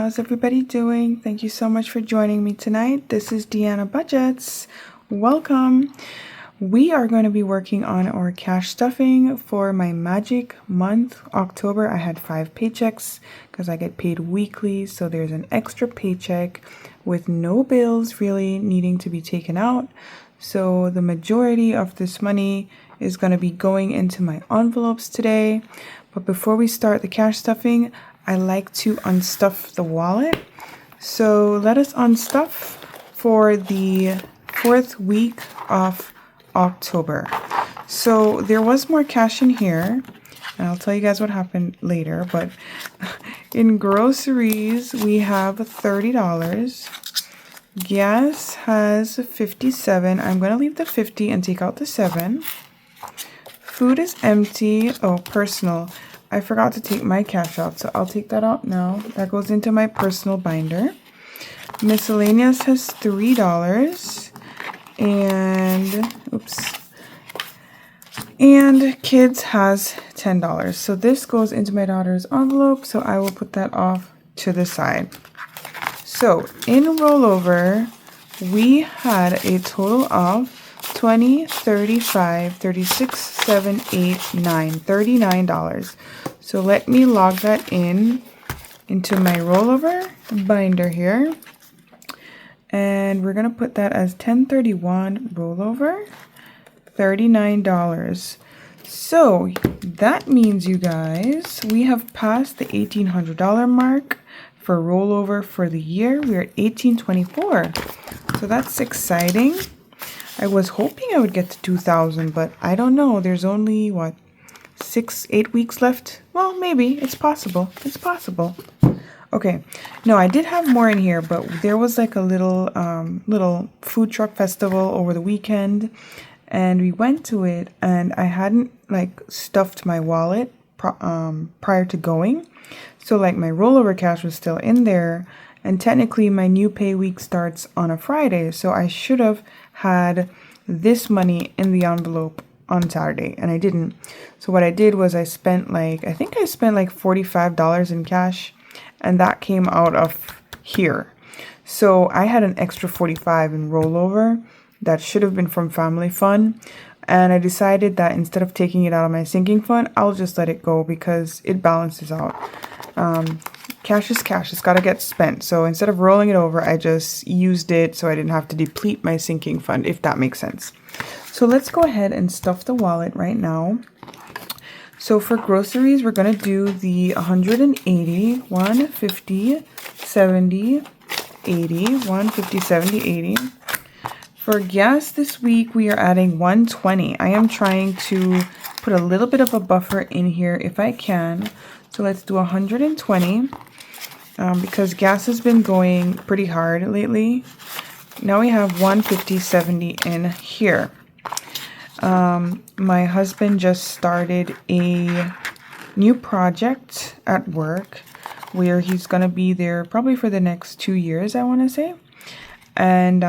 How's everybody doing? Thank you so much for joining me tonight. This is Deanna Budgets. Welcome. We are going to be working on our cash stuffing for my magic month, October. I had 5 paychecks because I get paid weekly, so there's an extra paycheck with no bills really needing to be taken out. So the majority of this money is going to be going into my envelopes today. But before we start the cash stuffing, I like to unstuff the wallet. So let us unstuff for the 4th week of October. So there was more cash in here, and I'll tell you guys what happened later, but in groceries we have $30. Gas has 57. I'm going to leave the 50 and take out the 7. Food is empty. Oh, personal. I forgot to take my cash out, so I'll take that out now. That goes into my personal binder. Miscellaneous has $3. And, and kids has $10. So this goes into my daughter's envelope, so I will put that off to the side. So in rollover, we had a total of 20, 35, 36, 7, 8, 9, $39. So let me log that into my rollover binder here. And we're going to put that as 1031 rollover, $39. So that means, you guys, we have passed the $1,800 mark for rollover for the year. We're at 1824. So that's exciting. I was hoping I would get to 2,000, but I don't know. There's only, 6-8 weeks left? Well, maybe. It's possible. It's possible. Okay. No, I did have more in here, but there was like a little food truck festival over the weekend, and we went to it, and I hadn't stuffed my wallet prior to going. So my rollover cash was still in there, and technically my new pay week starts on a Friday, so I should have had this money in the envelope on Saturday, and I didn't. So what I did was I spent I think I spent $45 in cash, and that came out of here. So I had an extra 45 in rollover that should have been from family fund, and I decided that instead of taking it out of my sinking fund, I'll just let it go because it balances out. Cash is cash. It's got to get spent. So instead of rolling it over, I just used it so I didn't have to deplete my sinking fund, if that makes sense. So let's go ahead and stuff the wallet right now. So for groceries, we're going to do the 180, 150, 70, 80, 150, 70, 80. For gas this week, we are adding 120. I am trying to put a little bit of a buffer in here if I can. So let's do 120 because gas has been going pretty hard lately. Now we have 150, 70 in here. My husband just started a new project at work where he's going to be there probably for the next 2 years, I want to say. And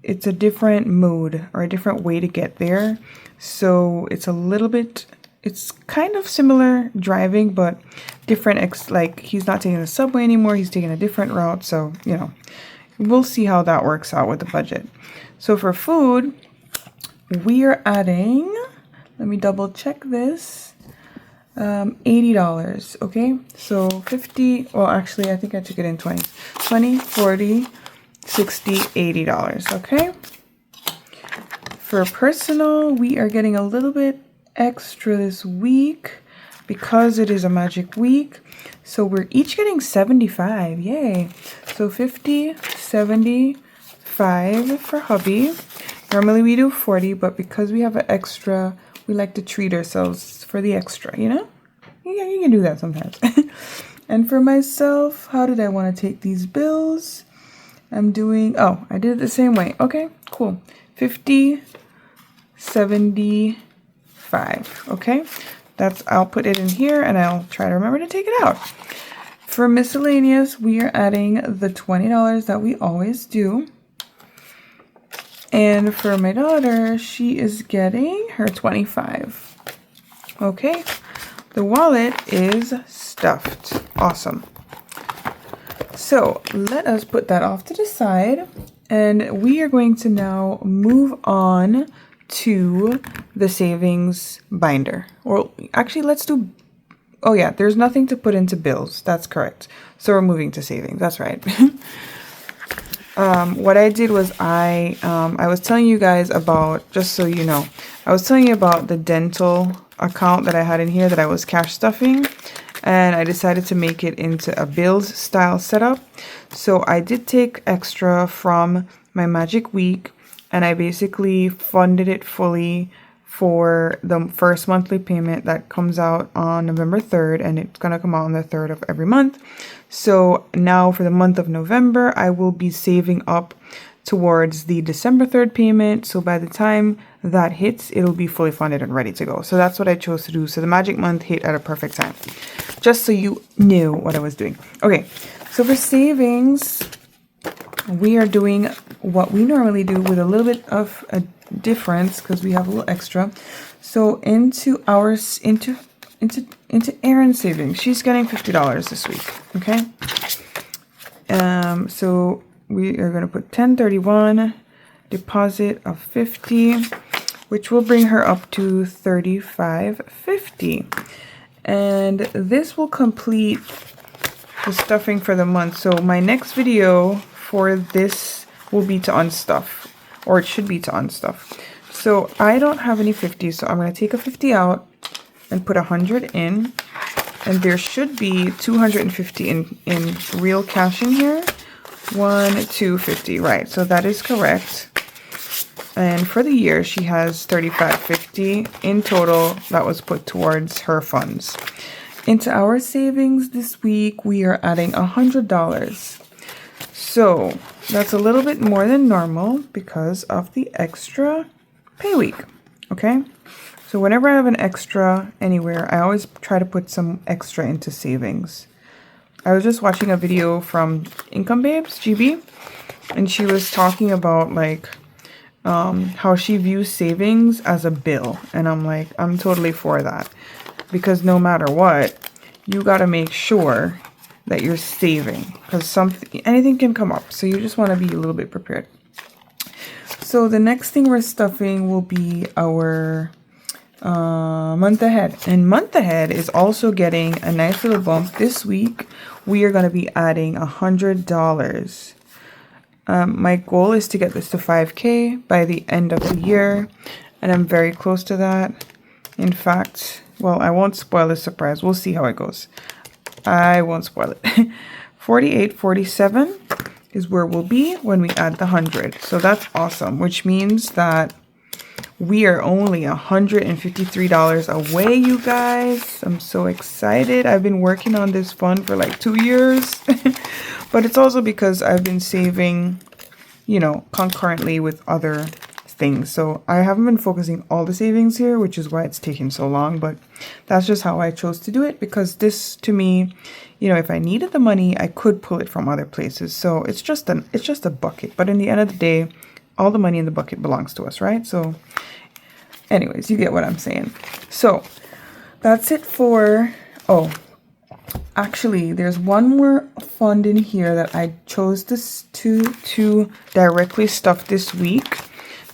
it's a different mode or a different way to get there. So it's a little bit... It's kind of similar driving, but different. He's not taking the subway anymore. He's taking a different route. So, we'll see how that works out with the budget. So for food, we are adding, let me double check this, $80. Okay. So 50, well, actually, I think I took it in 20s. 20, 40, 60, $80. Okay. For personal, we are getting a little bit extra this week because it is a magic week, so we're each getting 75. Yay. So 50, 75 for hubby. Normally we do 40, but because we have an extra, we like to treat ourselves for the extra, Yeah, you can do that sometimes. And for myself, how did I want to take these bills? I did it the same way. Okay, cool. 50, 70, 5. Okay, I'll put it in here and I'll try to remember to take it out. For miscellaneous, we are adding the $20 that we always do. And for my daughter, she is getting her 25. Okay, the wallet is stuffed. Awesome. So let us put that off to the side, and we are going to now move on to the savings binder. Or actually, let's do, oh yeah, there's nothing to put into bills. That's correct. So we're moving to savings. That's right. What I did was I was telling you guys about, just so you know, I was telling you about the dental account that I had in here that I was cash stuffing, and I decided to make it into a bills style setup. So I did take extra from my Magic Week, and I basically funded it fully for the first monthly payment that comes out on November 3rd, and it's going to come out on the 3rd of every month. So now for the month of November, I will be saving up towards the December 3rd payment. So by the time that hits, it'll be fully funded and ready to go. So that's what I chose to do. So the magic month hit at a perfect time, just so you knew what I was doing. Okay, so for savings, we are doing what we normally do with a little bit of a difference because we have a little extra. So into ours, into Erin's savings, she's getting $50 this week. Okay. So we are going to put 1031 deposit of 50, which will bring her up to 3550, and this will complete the stuffing for the month. So my next video for this will be to unstuff, or it should be to unstuff. So I don't have any 50s, so I'm going to take a 50 out and put 100 in, and there should be 250 in real cash in here. 250, right? So that is correct. And for the year, she has 3550 in total that was put towards her funds. Into our savings this week, we are adding $100. So that's a little bit more than normal because of the extra pay week. Okay. So whenever I have an extra anywhere, I always try to put some extra into savings. I was just watching a video from Income Babes, GB, and she was talking about like how she views savings as a bill. And I'm like, I'm totally for that. Because no matter what, you got to make sure that you're saving. Because anything can come up. So you just want to be a little bit prepared. So the next thing we're stuffing will be our month ahead. And month ahead is also getting a nice little bump. This week, we are going to be adding $100. My goal is to get this to 5K by the end of the year, and I'm very close to that. In fact, well, I won't spoil the surprise. We'll see how it goes. I won't spoil it. 48.47 is where we'll be when we add the 100. So that's awesome, which means that we are only $153 away, you guys. I'm so excited. I've been working on this fund for like 2 years. But it's also because I've been saving, you know, concurrently with other things. So I haven't been focusing all the savings here, which is why it's taking so long. But that's just how I chose to do it, because this, to me, you know, if I needed the money, I could pull it from other places. So it's just a bucket. But in the end of the day, all the money in the bucket belongs to us, right? So anyways, you get what I'm saying. So that's it for, oh, actually, there's one more fund in here that I chose this to directly stuff this week.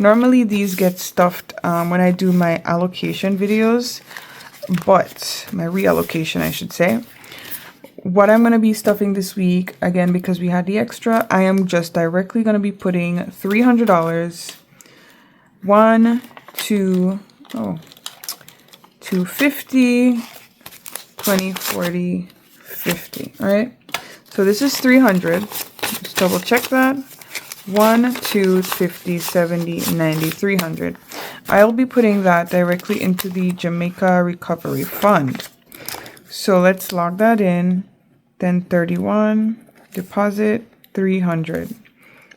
Normally, these get stuffed when I do my allocation videos, but my reallocation, I should say. What I'm going to be stuffing this week, again, because we had the extra, I am just directly going to be putting $300, 250, 20, 40, 50. All right. So this is 300. Just double check that. 1, 2, 50, 70, 90, 300. I'll be putting that directly into the Jamaica Recovery Fund. So let's log that in. Then 31, deposit 300.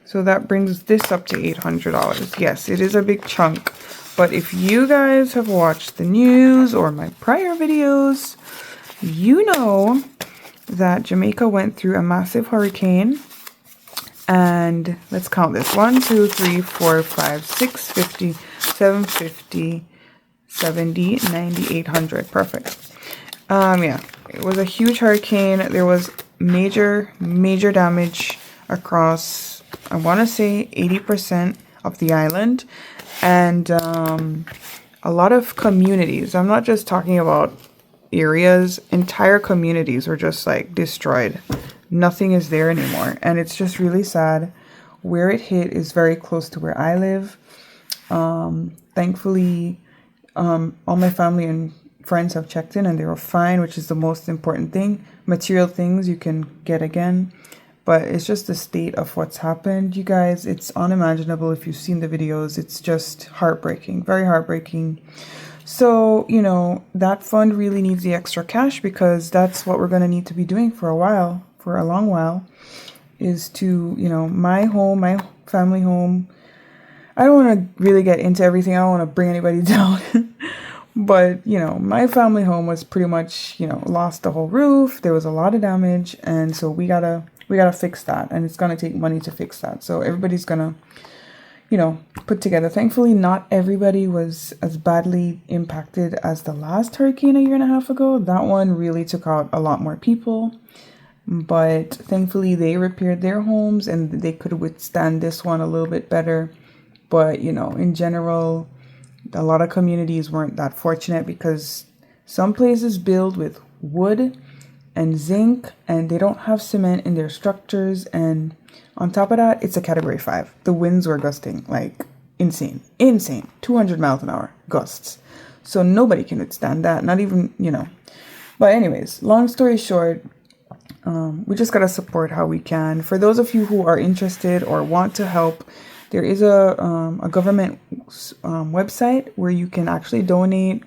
So that brings this up to $800. Yes, it is a big chunk. But if you guys have watched the news or my prior videos, you know that Jamaica went through a massive hurricane. And let's count this. 1, 2, 3, 4, 5, 6, 50, 750, 70, 90, 800. Perfect. Yeah, it was a huge hurricane. There was major damage across, I want to say 80% of the island, and a lot of communities. I'm not just talking about areas, entire communities were just like destroyed. Nothing is there anymore, and it's just really sad. Where it hit is very close to where I live. Thankfully, all my family and friends have checked in and they were fine, which is the most important thing. Material things you can get again, but it's just the state of what's happened, you guys. It's unimaginable. If you've seen the videos, it's just heartbreaking, very heartbreaking. So, you know, that fund really needs the extra cash, because that's what we're going to need to be doing for a while, for a long while, is to, you know, my home, my family home. I don't want to really get into everything. I don't want to bring anybody down. But, you know, my family home was pretty much, you know, lost the whole roof. There was a lot of damage. And so we gotta fix that. And it's going to take money to fix that. So everybody's going to, you know, put together. Thankfully, not everybody was as badly impacted as the last hurricane a year and a half ago. That one really took out a lot more people. But thankfully, they repaired their homes and they could withstand this one a little bit better. But, you know, in general, a lot of communities weren't that fortunate, because some places build with wood and zinc and they don't have cement in their structures. And on top of that, it's a category 5. The winds were gusting like insane, 200 miles an hour gusts. So nobody can withstand that, not even, you know. But anyways, long story short, we just got to support how we can. For those of you who are interested or want to help, there is a government website where you can actually donate,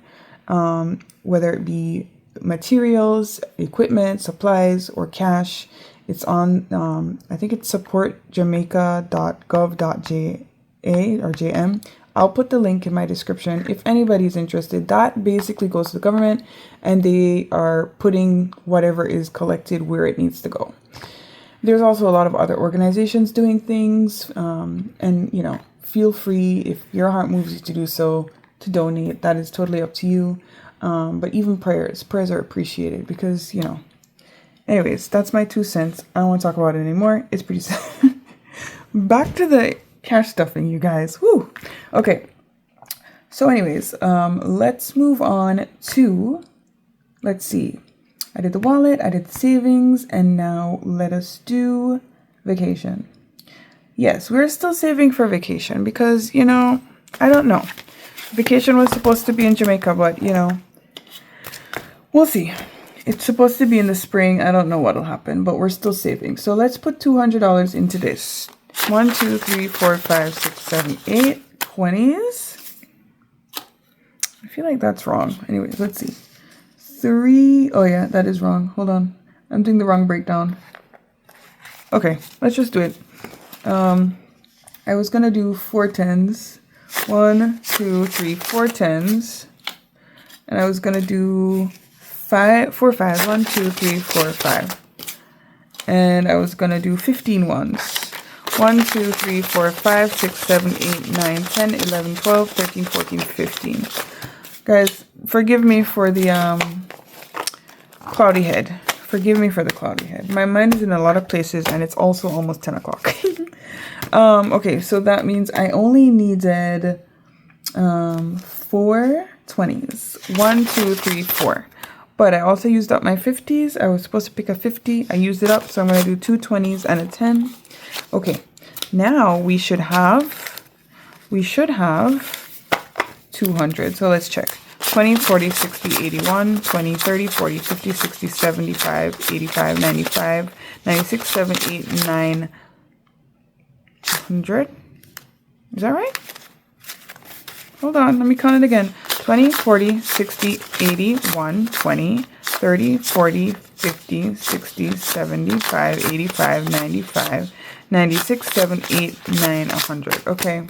whether it be materials, equipment, supplies, or cash. It's on, I think it's supportjamaica.gov.ja or JM. I'll put the link in my description if anybody's interested. That basically goes to the government and they are putting whatever is collected where it needs to go. There's also a lot of other organizations doing things, and, you know, feel free, if your heart moves you to do so, to donate. That is totally up to you. But even prayers are appreciated, because, you know, anyways, that's my 2 cents. I don't want to talk about it anymore. It's pretty sad. Back to the cash stuffing, you guys. Woo. Okay. So anyways, let's move on to, let's see. I did the wallet, I did the savings, and now let us do vacation. Yes, we're still saving for vacation because, you know, I don't know. Vacation was supposed to be in Jamaica, but, you know, we'll see. It's supposed to be in the spring. I don't know what'll happen, but we're still saving. So let's put $200 into this. 1, 2, 3, 4, 5, 6, 7, 8, 20s. I feel like that's wrong. Anyways, let's see. 3. Oh yeah, that is wrong. Hold on. I'm doing the wrong breakdown. Okay, let's just do it. I was gonna do 4 10s. 1, 2, 3, 4 10s. And I was gonna do 4 5s. 1, 2, 3, 4, 5. And I was gonna do 15 ones. 1, 2, 3, 4, 5, 6, 7, 8, 9, 10, 11, 12, 13, 14, 15. Guys, forgive me for the cloudy head. Forgive me for the cloudy head. My mind is in a lot of places and it's also almost 10 o'clock. Okay, so that means I only needed 4 20s. 1, 2, 3, 4. But I also used up my 50s. I was supposed to pick a 50. I used it up, so I'm going to do 2 20s and a 10. Okay, now we should have 200. So let's check. 20, 40, 60, 81, 20, 30, 40, 50, 60, 75, 85, 95, 96, 7, 8, 9, 100. Is that right? Hold on, let me count it again. 20, 40, 60, 81, 20, 30, 40, 50, 60, 75, 85, 95, 96, 7, 8, 9, 100. Okay.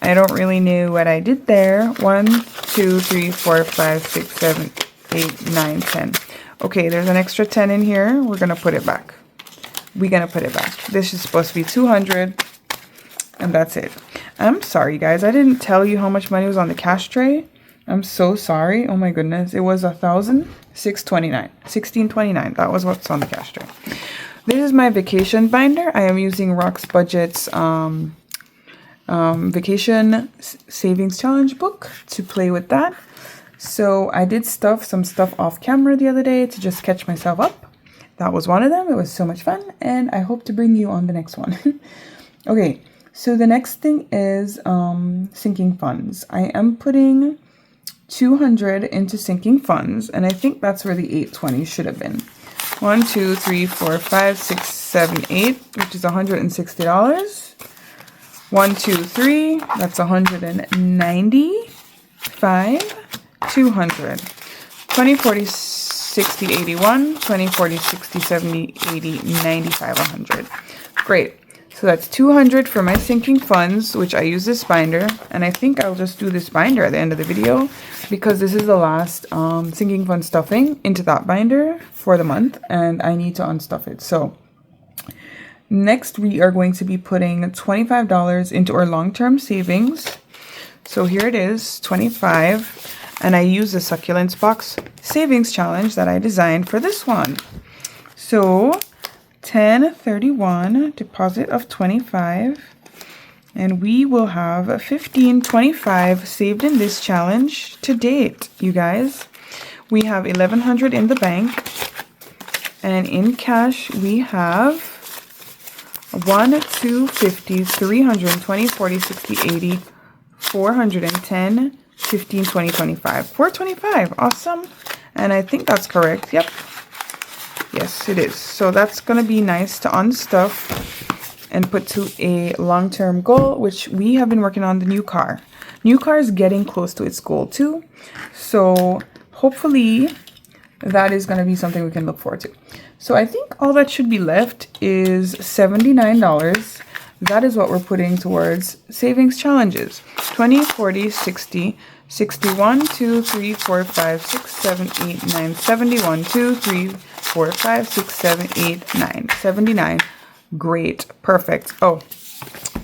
I don't really know what I did there. 1, 2, 3, 4, 5, 6, 7, 8, 9, 10. Okay, there's an extra 10 in here. We're going to put it back. We're going to put it back. This is supposed to be 200. And that's it. I'm sorry, guys. I didn't tell you how much money was on the cash tray. I'm so sorry. Oh my goodness. It was 1629. That was what's on the cash tray. This is my vacation binder. I am using Rock's Budget's vacation savings challenge book to play with that. So I did some stuff off camera the other day to just catch myself up. That was one of them. It was so much fun, and I hope to bring you on the next one. Okay, so the next thing is sinking funds. I am putting 200 into sinking funds, and I think that's where the 820 should have been. 1, 2, 3, 4, 5, 6, 7, 8, which is $160. 1, 2, 3, that's 195. 200. 20, 40, 60, 81. 20, 40, 60, 70, 80, 95, 100. Great. So that's 200 for my sinking funds, which I use this binder. And I think I'll just do this binder at the end of the video because this is the last sinking fund stuffing into that binder for the month. And I need to unstuff it. So next we are going to be putting $25 into our long-term savings. So here it is, 25. And I use the Succulents Box Savings Challenge that I designed for this one. So 1031 deposit of 25, and we will have 1525 saved in this challenge to date, you guys. We have 1100 in the bank, and in cash we have 1, 2, 50, 320, 40, 60, 80, 410, 15, 20, 25, 425. Awesome. And I think that's correct. Yep. Yes, it is. So that's going to be nice to unstuff and put to a long-term goal, which we have been working on the new car. New car is getting close to its goal too. So hopefully that is going to be something we can look forward to. So I think all that should be left is $79. That is what we're putting towards savings challenges. 20, 40, 60, 61, 2, 3, 4, 5, 6, 7, 8, 9, 71, 2, 3, 4, 5, 6, 7, 8, 9, 79. Great. Perfect. Oh,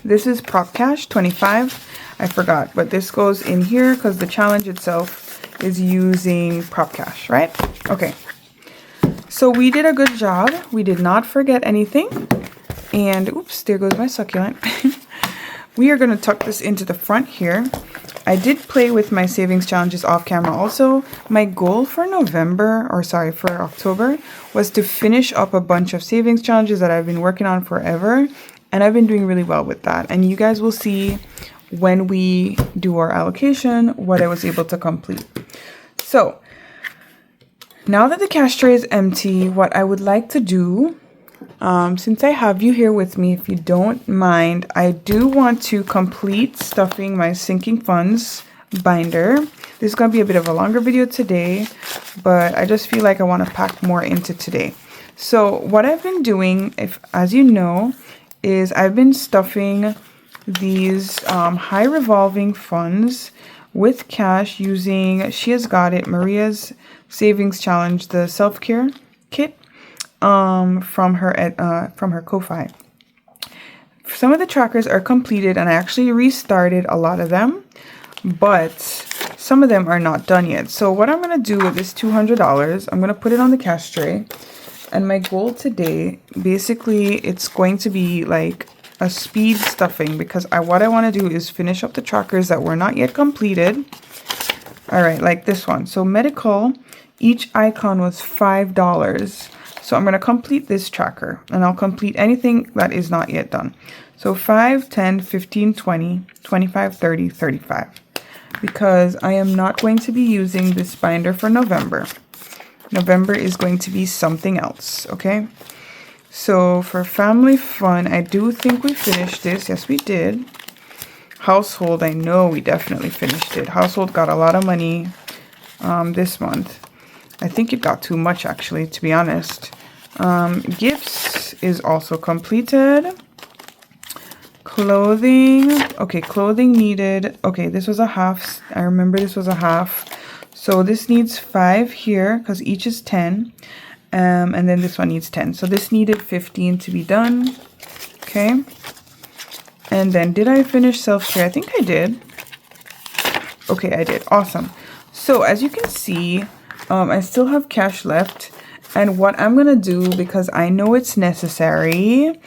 this is prop cash, 25. I forgot, but this goes in here because the challenge itself is using prop cash, right? Okay. So we did a good job. We did not forget anything. And oops, there goes my succulent. We are going to tuck this into the front here. I did play with my savings challenges off camera also. My goal for for October was to finish up a bunch of savings challenges that I've been working on forever. And I've been doing really well with that. And you guys will see when we do our allocation what I was able to complete. So now that the cash tray is empty, what I would like to do, since I have you here with me, if you don't mind, I do want to complete stuffing my sinking funds binder. This is going to be a bit of a longer video today, but I just feel like I want to pack more into today. So what I've been doing, as you know, is I've been stuffing these high revolving funds with cash using She Has Got It, Maria's Savings Challenge, the self-care kit. From her Ko-Fi. Some of the trackers are completed, and I actually restarted a lot of them, but some of them are not done yet. So what I'm going to do with this $200, I'm going to put it on the cash tray, and my goal today, basically, it's going to be like a speed stuffing, because what I want to do is finish up the trackers that were not yet completed. All right, like this one. So medical, each icon was $5. So I'm going to complete this tracker, and I'll complete anything that is not yet done. So 5, 10, 15, 20, 25, 30, 35. Because I am not going to be using this binder for November. November is going to be something else, okay? So for family fun, I do think we finished this. Yes, we did. Household, I know we definitely finished it. Household got a lot of money this month. I think it got too much, actually, to be honest. Gifts is also completed. Clothing. Okay, clothing needed. Okay, this was a half. I remember this was a half. So this needs 5 here because each is 10. And then this one needs 10. So this needed 15 to be done. Okay. And then did I finish self-care? I think I did. Okay, I did. Awesome. So as you can see, I still have cash left. And what I'm going to do, because I know it's necessary,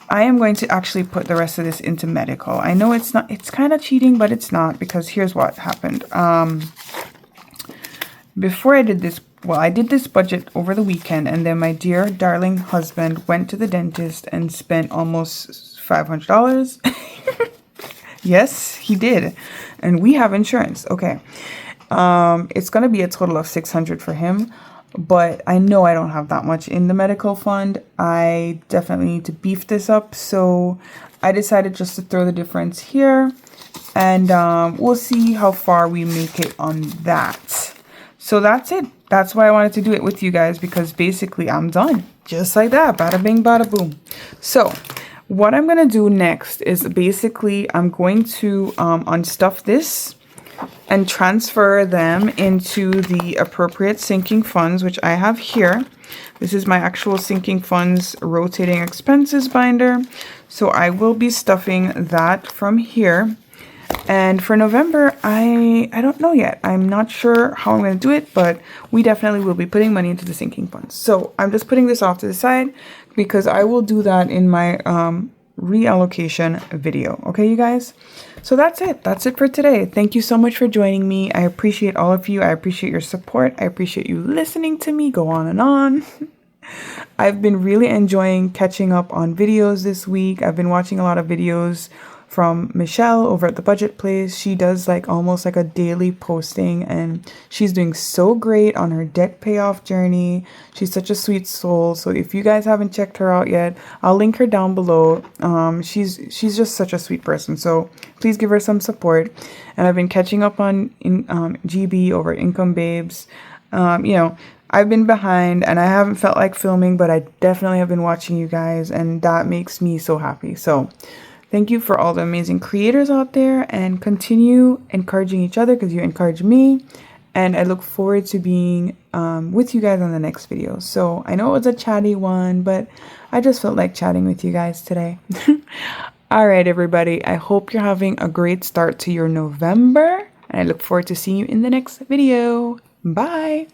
I am going to actually put the rest of this into medical. I know it's not, it's kind of cheating, but it's not, because here's what happened. Before I did this, well, I did this budget over the weekend, and then my dear darling husband went to the dentist and spent almost $500. Yes, he did. And we have insurance. Okay. It's going to be a total of 600 for him, but I know I don't have that much in the medical fund. I definitely need to beef this up. So I decided just to throw the difference here, and we'll see how far we make it on that. So that's it. That's why I wanted to do it with you guys, because basically I'm done. Just like that. Bada bing, bada boom. So what I'm going to do next is basically I'm going to unstuff this and transfer them into the appropriate sinking funds, which I have here. This is my actual sinking funds rotating expenses binder. So I will be stuffing that from here. And for November, I don't know yet. I'm not sure how I'm going to do it, but we definitely will be putting money into the sinking funds. So I'm just putting this off to the side because I will do that in my reallocation video. Okay, you guys? So that's it. That's it for today. Thank you so much for joining me. I appreciate all of you. I appreciate your support. I appreciate you listening to me go on and on. I've been really enjoying catching up on videos this week. I've been watching a lot of videos from Michele over at the Budget Place. She does like almost like a daily posting, and she's doing so great on her debt payoff journey. She's such a sweet soul. So if you guys haven't checked her out yet, I'll link her down below. She's just such a sweet person. So please give her some support. And I've been catching up on GB over Income Babes. I've been behind and I haven't felt like filming, but I definitely have been watching you guys, and that makes me so happy. So thank you for all the amazing creators out there, and continue encouraging each other because you encourage me. And I look forward to being with you guys on the next video. So I know it was a chatty one, but I just felt like chatting with you guys today. All right, everybody. I hope you're having a great start to your November, and I look forward to seeing you in the next video. Bye.